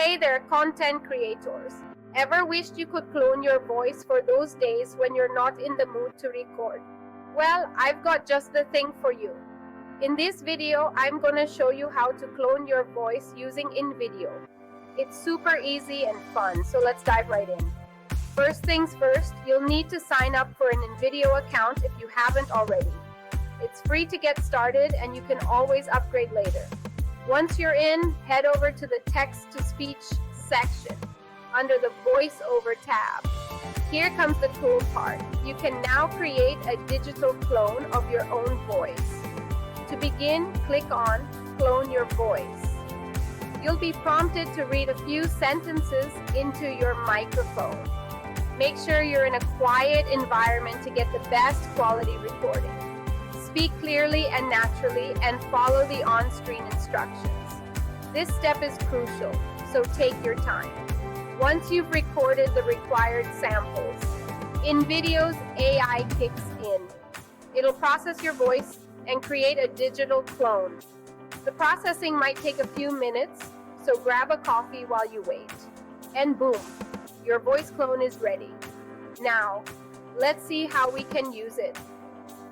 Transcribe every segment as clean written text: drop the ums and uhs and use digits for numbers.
Hey there, content creators. Ever wished you could clone your voice for those days when you're not in the mood to record? Well, I've got just the thing for you. In this video, I'm gonna show you how to clone your voice using InVideo. It's super easy and fun, so let's dive right in. First things first, you'll need to sign up for an InVideo account if you haven't already. It's free to get started and you can always upgrade later. Once you're in, head over to the text-to-speech section under the voiceover tab. Here comes the cool part. You can now create a digital clone of your own voice. To begin, click on Clone Your Voice. You'll be prompted to read a few sentences into your microphone. Make sure you're in a quiet environment to get the best quality recording. Speak clearly and naturally and follow the on-screen instructions. This step is crucial, so take your time. Once you've recorded the required samples, InVideo's AI kicks in. It'll process your voice and create a digital clone. The processing might take a few minutes, so grab a coffee while you wait. And boom, your voice clone is ready. Now, let's see how we can use it.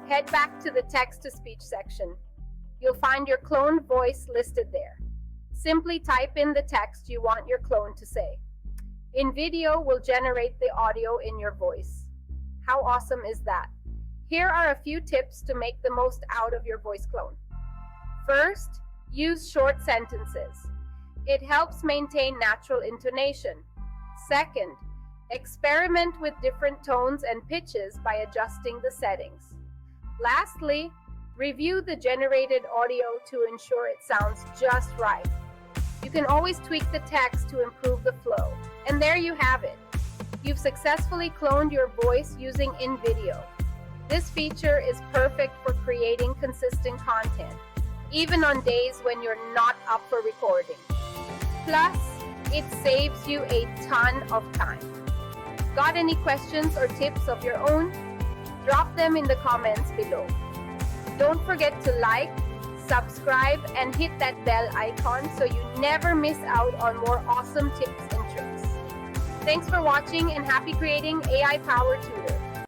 Head back to the text-to-speech section. You'll find your cloned voice listed there. Simply type in the text you want your clone to say. InVideo will generate the audio in your voice. How awesome is that? Here are a few tips to make the most out of your voice clone. First, use short sentences. It helps maintain natural intonation. Second, experiment with different tones and pitches by adjusting the settings. Lastly, review the generated audio to ensure it sounds just right. You can always tweak the text to improve the flow. And there you have it. You've successfully cloned your voice using InVideo. This feature is perfect for creating consistent content, even on days when you're not up for recording. Plus, it saves you a ton of time. Got any questions or tips of your own? Drop them in the comments below. Don't forget to like, subscribe, and hit that bell icon so you never miss out on more awesome tips and tricks. Thanks for watching and happy creating AI Power Tutor.